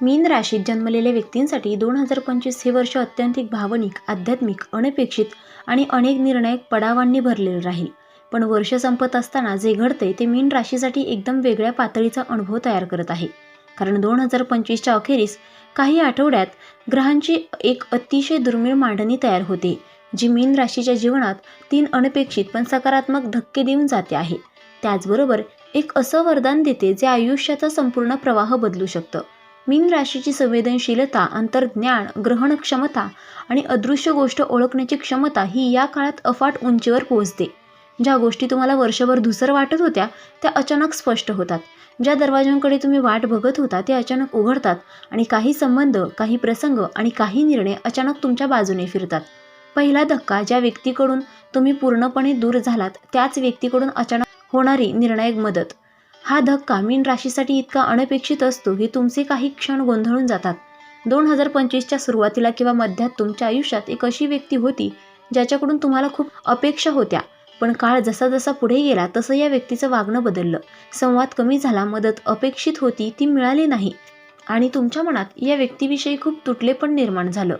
मीन राशीत जन्मलेल्या व्यक्तींसाठी 2025 हे वर्ष अत्यंतिक भावनिक, आध्यात्मिक, अनपेक्षित आणि अनेक निर्णायक पडावांनी भरलेलं राहील. पण वर्ष संपत असताना जे घडते ते मीन राशीसाठी एकदम वेगळ्या पातळीचा अनुभव तयार करत आहे. कारण 2025च्या अखेरीस काही आठवड्यात ग्रहांची एक अतिशय दुर्मिळ मांडणी तयार होते, जी मीन राशीच्या जीवनात 3 अनपेक्षित पण सकारात्मक धक्के देऊन जाते आहे. त्याचबरोबर एक असं वरदान देते जे आयुष्याचा संपूर्ण प्रवाह बदलू शकतं. मीन राशीची संवेदनशीलता, अंतर्ज्ञान, ग्रहण क्षमता आणि अदृश्य गोष्ट ओळखण्याची क्षमता ही या काळात अफाट उंचीवर पोहोचते. ज्या गोष्टी तुम्हाला वर्षभर धूसर वाटत होत्या त्या अचानक स्पष्ट होतात. ज्या दरवाजांकडे तुम्ही वाट बघत होता ते अचानक उघडतात आणि काही संबंध, काही प्रसंग आणि काही निर्णय अचानक तुमच्या बाजूने फिरतात. पहिला धक्का ज्या व्यक्तीकडून तुम्ही पूर्णपणे दूर झालात त्याच व्यक्तीकडून अचानक होणारी निर्णायक मदत. हा धक्का मीन राशीसाठी इतका अनपेक्षित असतो की तुमचे काही क्षण गोंधळून जातात. 2025च्या सुरुवातीला किंवा मध्यात तुमच्या आयुष्यात एक अशी व्यक्ती होती ज्याच्याकडून तुम्हाला खूप अपेक्षा होत्या, पण काळ जसा जसा पुढे गेला तसं या व्यक्तीचं वागणं बदललं. संवाद कमी झाला, मदत अपेक्षित होती ती मिळाली नाही आणि तुमच्या मनात या व्यक्तीविषयी खूप तुटलेपण निर्माण झालं.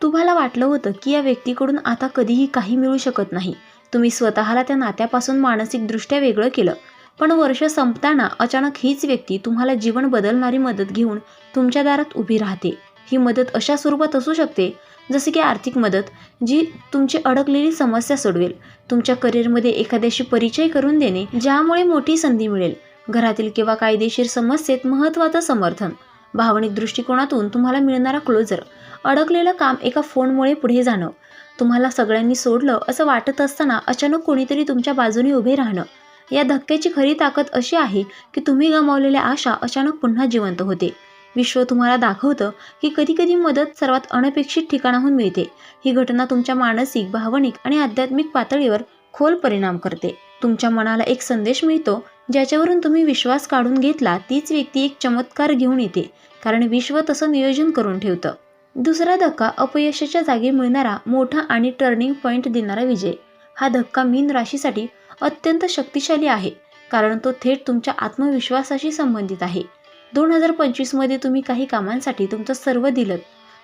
तुम्हाला वाटलं होतं की या व्यक्तीकडून आता कधीही काही मिळू शकत नाही. तुम्ही स्वतःला त्या नात्यापासून मानसिकदृष्ट्या वेगळं केलं. पण वर्ष संपताना अचानक हीच व्यक्ती तुम्हाला जीवन बदलणारी मदत घेऊन तुमच्या दारात उभी राहते. ही मदत अशा स्वरूपात असू शकते जसे की आर्थिक मदत, जी तुमची अडकलेली समस्या सोडवेल. तुमच्या करिअरमध्ये एखाद्याशी परिचय करून देणे, ज्यामुळे मोठी संधी मिळेल. घरातील किंवा कायदेशीर समस्येत महत्त्वाचं समर्थन. भावनिक दृष्टिकोनातून तुम्हाला मिळणारा क्लोजर. अडकलेलं काम एका फोनमुळे पुढे जाणं. तुम्हाला सगळ्यांनी सोडलं असं वाटत असताना अचानक कोणीतरी तुमच्या बाजूने उभे राहणं. या धक्क्याची खरी ताकद अशी आहे की तुम्ही गमावलेल्या आशा अचानक पुन्हा जिवंत होते. विश्व तुम्हाला दाखवतं की कधीकधी मदत सर्वात अनपेक्षित ठिकाणाहून मिळते. ही घटना तुमच्या मानसिक, भावनिक आणि आध्यात्मिक पातळीवर खोल परिणाम करते. तुमच्या मनाला एक संदेश मिळतो ज्याच्यावरून तुम्ही विश्वास काढून घेतला तीच व्यक्ती एक चमत्कार घेऊन येते, कारण विश्व तसं नियोजन करून ठेवतं. दुसरा धक्का अपयशाच्या जागी मिळणारा मोठा आणि टर्निंग पॉईंट देणारा विजय. हा धक्का मीन राशीसाठी अत्यंत शक्तिशाली आहे, कारण तो थेट तुमच्या आत्मविश्वासाशी संबंधित आहे. 2025मध्ये तुम्ही काही कामांसाठी तुमचं सर्व दिलं,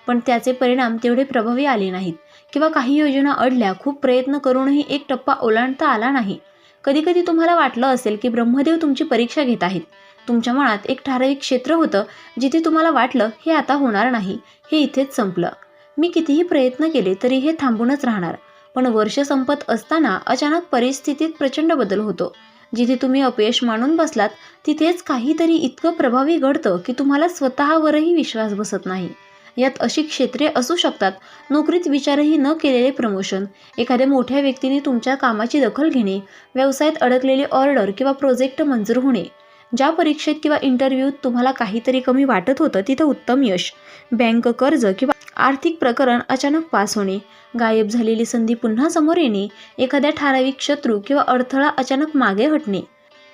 पण त्याचे परिणाम तेवढे प्रभावी आले नाहीत किंवा काही योजना अडल्या. खूप प्रयत्न करूनही एक टप्पा ओलांडता आला नाही. कधीकधी तुम्हाला वाटलं असेल की ब्रह्मदेव तुमची परीक्षा घेत आहेत. तुमच्या मनात एक ठराविक क्षेत्र होतं जिथे तुम्हाला वाटलं हे आता होणार नाही, हे इथेच संपलं. मी कितीही प्रयत्न केले तरी हे थांबूनच राहणार. पण वर्ष संपत असताना अचानक परिस्थितीत प्रचंड बदल होतो. जिथे तुम्ही अपयश मानून बसलात तिथेच काहीतरी इतकं प्रभावी घडतं की तुम्हाला स्वतःवरही विश्वास बसत नाही. यात अशी क्षेत्रे असू शकतात: नोकरीत विचारही न केलेले प्रमोशन, एखाद्या मोठ्या व्यक्तीने तुमच्या कामाची दखल घेणे, व्यवसायात अडकलेले ऑर्डर किंवा प्रोजेक्ट मंजूर होणे. ज्या परीक्षेत किंवा इंटरव्ह्यूत तुम्हाला काहीतरी कमी वाटत होतं तिथं उत्तम यश. बँक कर्ज किंवा आर्थिक प्रकरण अचानक पास होणे. गायब झालेली संधी पुन्हा समोर येणे. एखाद्या ठराविक शत्रू किंवा अडथळा अचानक मागे हटणे.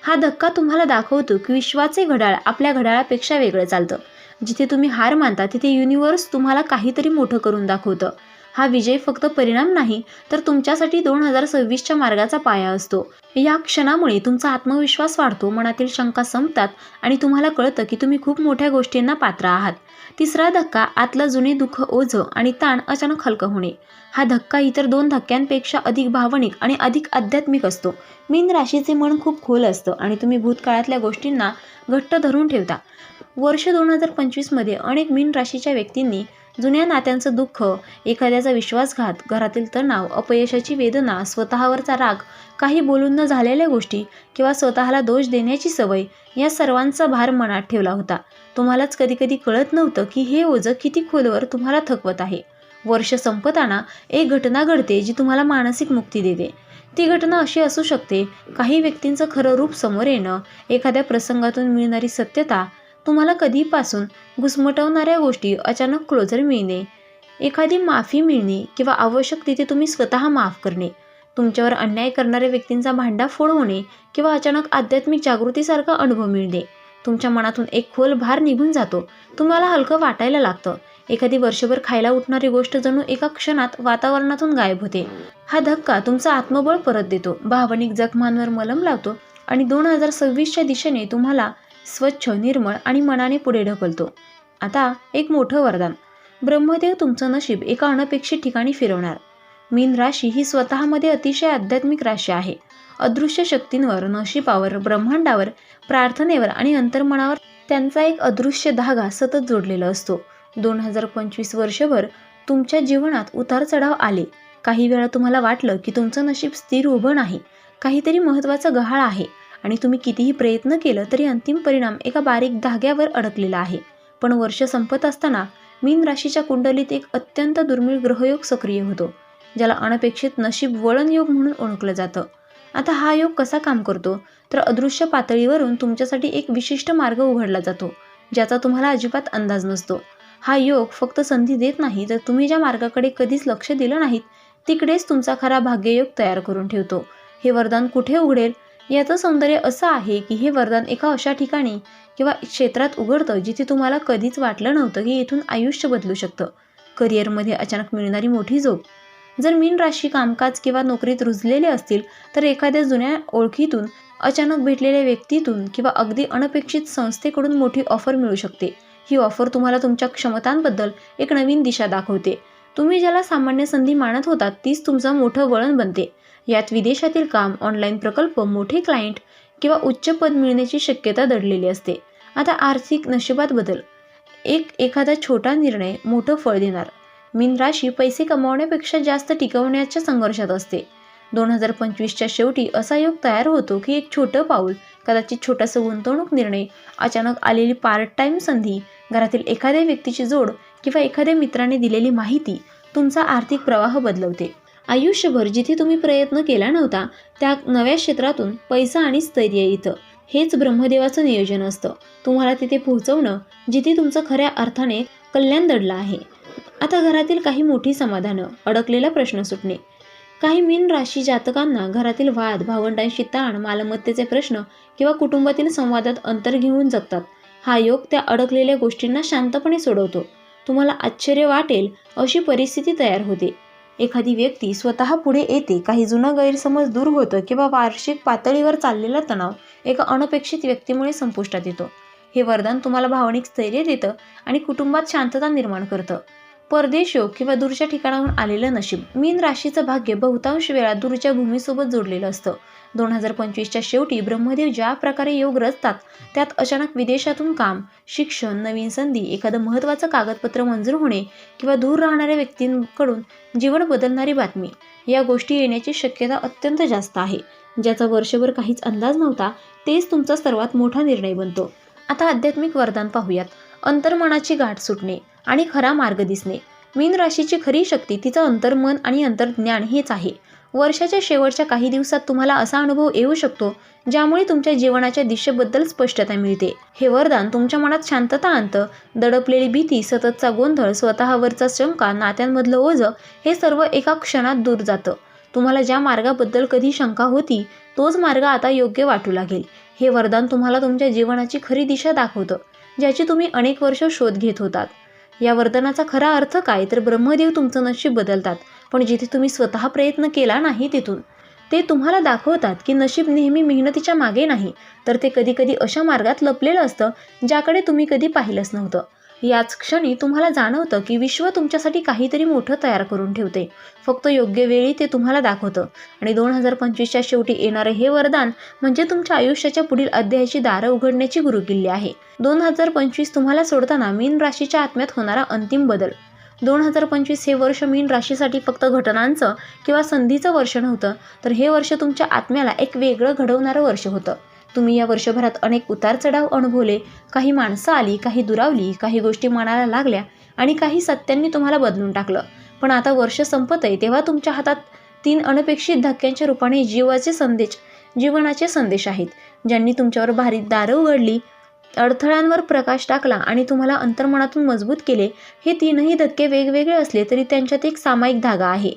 हा धक्का तुम्हाला दाखवतो की विश्वाचे घड्याळ आपल्या घड्याळापेक्षा वेगळं चालतं. जिथे तुम्ही हार मानता तिथे युनिव्हर्स तुम्हाला काहीतरी मोठं करून दाखवतं. हा विजय फक्त परिणाम नाही तर तुमच्यासाठी 2026च्या मार्गाचा पाया असतो. या क्षणामुळे तुमचा आत्मविश्वास वाढतो, मनातील शंका संपतात आणि तुम्हाला कळतं की तुम्ही खूप मोठ्या गोष्टींना पात्र आहात. तिसरा धक्का आतलं जुने दुःख, ओझं आणि ताण अचानक हलकं होणे. हा धक्का इतर 2 धक्क्यांपेक्षा अधिक भावनिक आणि अधिक आध्यात्मिक असतो. मीन राशीचे मन खूप खोल असतं आणि तुम्ही भूतकाळातल्या गोष्टींना घट्ट धरून ठेवता. वर्ष 2025मध्ये अनेक मीन राशीच्या व्यक्तींनी जुन्या नात्यांचं दुःख, एखाद्याचा विश्वासघात, घरातील तणाव, अपयशाची वेदना, स्वतःवरचा राग, काही बोलून न झालेल्या गोष्टी किंवा स्वतःला दोष देण्याची सवय, या सर्वांचा भार मनात ठेवला होता. तुम्हालाच कधीकधी कळत नव्हतं की हे ओझं किती खोलवर तुम्हाला थकवत आहे. वर्ष संपताना एक घटना घडते जी तुम्हाला मानसिक मुक्ती देते. ती घटना अशी असू शकते: काही व्यक्तींचं खरं रूप समोर येणं, एखाद्या प्रसंगातून मिळणारी सत्यता, तुम्हाला कधीपासून घुसमटवणाऱ्या गोष्टी अचानक क्लोजर मिळणे, एखादी माफी मिळणे किंवा आवश्यक तिथे तुम्ही स्वतः माफ करणे, तुमच्यावर अन्याय करणाऱ्या व्यक्तींचा भांडाफोड होणे किंवा अचानक आध्यात्मिक जागृतीसारखा अनुभव मिळणे. तुमच्या मनातून एक खोल भार निघून जातो. तुम्हाला हलकं वाटायला लागतं. एखादी वर्षभर खायला उठणारी गोष्ट जणू एका क्षणात वातावरणातून गायब होते. हा धक्का तुमचं आत्मबळ परत देतो, भावनिक जखमांवर मलम लावतो आणि 2026च्या दिशेने तुम्हाला स्वच्छ, निर्मळ आणि मनाने पुढे ढकलतो. आता एक मोठं वरदान. ब्रह्मदेव तुमचं नशीब एका अनपेक्षित ठिकाणी फिरवणार. मीन राशी ही स्वतःमध्ये अतिशय आध्यात्मिक राशी आहे. अदृश्य शक्तींवर, नशिबावर, ब्रह्मांडावर, प्रार्थनेवर आणि अंतर्मनावर त्यांचा एक अदृश्य धागा सतत जोडलेला असतो. 2025 वर्षभर तुमच्या जीवनात उतार चढाव आले. काही वेळा तुम्हाला वाटलं की तुमचं नशीब स्थिर उभं नाही, काहीतरी महत्त्वाचं गहाळ आहे आणि तुम्ही कितीही प्रयत्न केलं तरी अंतिम परिणाम एका बारीक धाग्यावर अडकलेला आहे. पण वर्ष संपत असताना मीन राशीच्या कुंडलीत एक अत्यंत दुर्मिळ ग्रहयोग सक्रिय होतो, ज्याला अनपेक्षित नशीब वळण योग म्हणून ओळखलं जातं. आता हा योग कसा काम करतो, तर अदृश्य पातळीवरून तुमच्यासाठी एक विशिष्ट मार्ग उघडला जातो, ज्याचा तुम्हाला अजिबात अंदाज नसतो. हा योग फक्त संधी देत नाही, तर तुम्ही ज्या मार्गाकडे कधीच लक्ष दिलं नाहीत तिकडेच तुमचा खरा भाग्ययोग तयार करून ठेवतो. हे वरदान कुठे उघडेल, याचं सौंदर्य असं आहे की हे वरदान एका अशा ठिकाणी किंवा क्षेत्रात उघडतं जिथे तुम्हाला कधीच वाटलं नव्हतं की इथून आयुष्य बदलू शकतं. करिअरमध्ये अचानक मिळणारी मोठी झोप. जर मीन राशी कामकाज किंवा नोकरीत रुजलेले असतील तर एखाद्या जुन्या ओळखीतून, अचानक भेटलेल्या व्यक्तीतून किंवा अगदी अनपेक्षित संस्थेकडून मोठी ऑफर मिळू शकते. ही ऑफर तुम्हाला तुमच्या क्षमतांबद्दल एक नवीन दिशा दाखवते. तुम्ही ज्याला सामान्य संधी मानत होता तीच तुमचं मोठं वळण बनते. यात विदेशातील काम, ऑनलाईन प्रकल्प, मोठे क्लायंट किंवा उच्च पद मिळण्याची शक्यता दडलेली असते. आता आर्थिक नशिबात बदल. एखादा छोटा निर्णय मोठं फळ देणार. मीन राशी पैसे कमावण्यापेक्षा जास्त टिकवण्याच्या संघर्षात असते. 2025च्या शेवटी असा योग तयार होतो की एक छोटं पाऊल, कदाचित छोटासा गुंतवणूक निर्णय, अचानक आलेली पार्ट टाइम संधी, घरातील एखाद्या व्यक्तीची जोड किंवा एखाद्या मित्राने दिलेली माहिती तुमचा आर्थिक प्रवाह बदलवते. आयुष्यभर जिथे तुम्ही प्रयत्न केला नव्हता त्या नव्या क्षेत्रातून पैसा आणि स्थैर्य येतं. हेच ब्रह्मदेवाचं नियोजन असतं, तुम्हाला तिथे पोहोचवणं जिथे तुमचं खऱ्या अर्थाने कल्याण दडलं आहे. आता घरातील काही मोठी समाधानं, अडकलेला प्रश्न सुटणे. काही मीन राशी जातकांना घरातील वाद, भावंडांशी ताण, मालमत्तेचे प्रश्न किंवा कुटुंबातील संवादात अंतर घेऊन जगतात. हा योग त्या अडकलेल्या गोष्टींना शांतपणे सोडवतो. तुम्हाला आश्चर्य वाटेल अशी परिस्थिती तयार होते. एखादी व्यक्ती स्वतः पुढे येते, काही जुनं गैरसमज दूर होतं किंवा वार्षिक पातळीवर चाललेला तणाव एका अनपेक्षित व्यक्तीमुळे संपुष्टात येतो. हे वरदान तुम्हाला भावनिक स्थैर्य देतं आणि कुटुंबात शांतता निर्माण करतं. परदेश योग किंवा दूरच्या ठिकाणाहून आलेलं नशीब. मीन राशीचं भाग्य बहुतांश वेळा दूरच्या भूमीसोबत जोडलेलं असतं. 2025च्या शेवटी ब्रह्मदेव ज्या प्रकारे योग रचतात त्यात अचानक विदेशातून काम, शिक्षण, नवीन संधी, एखादं महत्त्वाचं कागदपत्र मंजूर होणे किंवा दूर राहणाऱ्या व्यक्तींकडून जीवन बदलणारी बातमी, या गोष्टी येण्याची शक्यता अत्यंत जास्त आहे. ज्याचा वर्षभर काहीच अंदाज नव्हता तेच तुमचा सर्वात मोठा निर्णय बनतो. आता आध्यात्मिक वरदान पाहूयात. अंतर्मनाची गाठ सुटणे आणि खरा मार्ग दिसणे. मीन राशीची खरी शक्ती तिचं अंतर्मन आणि अंतर्ज्ञान हेच आहे. वर्षाच्या शेवटच्या काही दिवसात तुम्हाला असा अनुभव येऊ शकतो ज्यामुळे तुमच्या जीवनाच्या दिशेबद्दल स्पष्टता मिळते. हे वरदान तुमच्या मनात शांतता आणतं. दडपलेली भीती, सततचा गोंधळ, स्वतःवरचा शंका, नात्यांमधलं ओझं हे सर्व एका क्षणात दूर जातं. तुम्हाला ज्या मार्गाबद्दल कधी शंका होती तोच मार्ग आता योग्य वाटू लागेल. हे वरदान तुम्हाला तुमच्या जीवनाची खरी दिशा दाखवतं, ज्याची तुम्ही अनेक वर्ष शोध घेत होतात. या वरदानाचा खरा अर्थ काय, तर ब्रह्मदेव तुमचं नशीब बदलतात, पण जिथे तुम्ही स्वतः प्रयत्न केला नाही तिथून. ते तुम्हाला दाखवतात की नशीब नेहमी मेहनतीच्या मागे नाही, तर ते कधीकधी अशा मार्गात लपलेलं असतं ज्याकडे तुम्ही कधी पाहिलंच नव्हतं. याच क्षणी तुम्हाला जाणवतं की विश्व तुमच्यासाठी काहीतरी मोठं तयार करून ठेवते. फक्त योग्य वेळी ते तुम्हाला दाखवतं. आणि 2025च्या शेवटी येणारं हे वरदान म्हणजे तुमच्या आयुष्याच्या पुढील अध्यायाची दारं उघडण्याची गुरुकिल्ली आहे. 2025 तुम्हाला सोडताना मीन राशीच्या आत्म्यात होणारा अंतिम बदल. 2025 हे वर्ष मीन राशीसाठी फक्त घटनांचं किंवा संधीचं वर्ष नव्हतं, तर हे वर्ष तुमच्या आत्म्याला एक वेगळं घडवणारं वर्ष होतं. तुम्ही या वर्षभरात अनेक उतार चढाव अनुभवले. काही माणसं आली, काही दुरावली, काही गोष्टी मनाला लागल्या आणि काही सत्यांनी तुम्हाला बदलून टाकलं. पण आता वर्ष संपत आहे तेव्हा तुमच्या हातात 3 अनपेक्षित धक्क्यांच्या रूपाने जीवनाचे संदेश आहेत, ज्यांनी तुमच्यावर भारी दारं उघडली, अडथळ्यांवर प्रकाश टाकला आणि तुम्हाला अंतर्मनातून मजबूत केले. हे 3ही धक्के वेगवेगळे असले तरी त्यांच्यात एक सामायिक धागा आहे.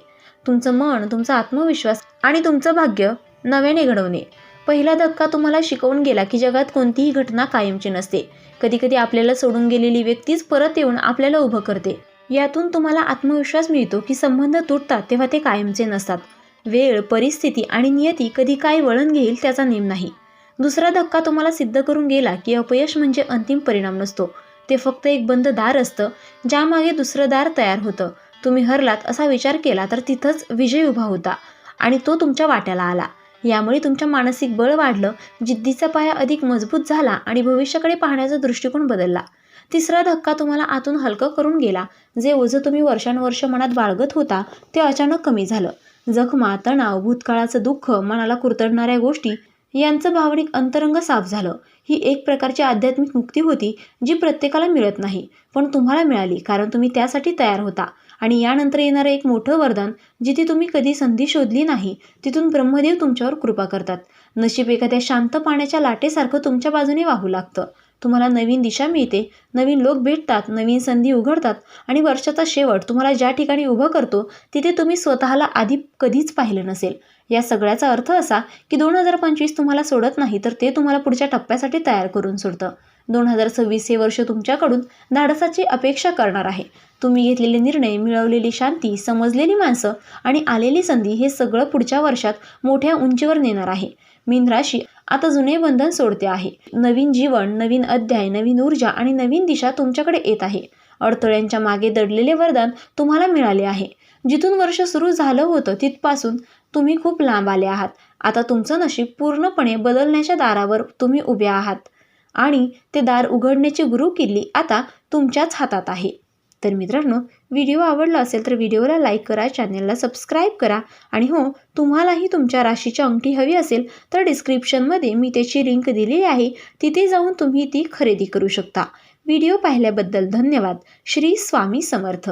तुमचं मन, तुमचा आत्मविश्वास आणि तुमचं भाग्य नव्याने घडवणे. पहिला धक्का तुम्हाला शिकवून गेला की जगात कोणतीही घटना कायमची नसते. कधीकधी आपल्याला सोडून गेलेली व्यक्तीच परत येऊन आपल्याला उभं करते. यातून तुम्हाला आत्मविश्वास मिळतो की संबंध तुटतात तेव्हा ते कायमचे नसतात. वेळ, परिस्थिती आणि नियती कधी काय वळण घेईल त्याचा नेम नाही. दुसरा धक्का तुम्हाला सिद्ध करून गेला की अपयश म्हणजे अंतिम परिणाम नसतो, ते फक्त एक बंद दार असतं, ज्यामागे दुसरं दार तयार होतं. तुम्ही हरलात असा विचार केला तर तिथंच विजय उभा होता आणि तो तुमच्या वाट्याला आला. यामुळे तुमच्या मानसिक बळ वाढलं, जिद्दीचा पाया अधिक मजबूत झाला आणि भविष्याकडे पाहण्याचा दृष्टिकोन बदलला. तिसरा धक्का तुम्हाला आतून हलकं करून गेला. जे ओझं तुम्ही वर्षानुवर्ष मनात बाळगत होता ते अचानक कमी झालं. जखमा, तणाव, भूतकाळाचं दुःख, मनाला कुरतडणाऱ्या गोष्टी यांचं भावनिक अंतरंग साफ झालं. ही एक प्रकारची आध्यात्मिक मुक्ती होती, जी प्रत्येकाला मिळत नाही, पण तुम्हाला मिळाली कारण तुम्ही त्यासाठी तयार होता. आणि यानंतर येणारं एक मोठं वरदान, जिथे तुम्ही कधी संधी शोधली नाही, तिथून ब्रह्मदेव तुमच्यावर कृपा करतात. नशीब एखाद्या शांत पाण्याच्या लाटेसारखं तुमच्या बाजूने वाहू लागतं. तुम्हाला नवीन दिशा मिळते, नवीन लोक भेटतात, नवीन संधी उघडतात आणि वर्षाचा शेवट तुम्हाला ज्या ठिकाणी उभं करतो, तिथे तुम्ही स्वतःला आधी कधीच पाहिलं नसेल. या सगळ्याचा अर्थ असा की 2025 तुम्हाला सोडत नाही, तर ते तुम्हाला पुढच्या टप्प्यासाठी तयार करून सोडतं. 2026 हे वर्ष तुमच्याकडून धाडसाची अपेक्षा करणार आहे. तुम्ही घेतलेले निर्णय, मिळवलेली शांती, समजलेली माणसं आणि आलेली संधी हे सगळं पुढच्या वर्षात मोठ्या उंचीवर नेणार आहे. मीन राशी आता जुने बंधन सोडते आहे. नवीन जीवन, नवीन अध्याय, नवीन ऊर्जा आणि नवीन दिशा तुमच्याकडे येत आहे. अडथळ्यांच्या मागे दडलेले वरदान तुम्हाला मिळाले आहे. जिथून वर्ष सुरू झालं होतं तिथपासून तुम्ही खूप लांब आले आहात. आता तुमचं नशीब पूर्णपणे बदलण्याच्या दारावर तुम्ही उभे आहात आणि ते दार उघडण्याची गुरुकिल्ली आता तुमच्याच हातात आहे. तर मित्रांनो, व्हिडिओ आवडला असेल तर व्हिडिओला लाईक करा, चॅनलला सबस्क्राईब करा आणि हो, तुम्हालाही तुमच्या राशीची अंगठी हवी असेल तर डिस्क्रिप्शनमध्ये मी त्याची लिंक दिलेली आहे, तिथे जाऊन तुम्ही ती खरेदी करू शकता. व्हिडिओ पाहिल्याबद्दल धन्यवाद. श्री स्वामी समर्थ.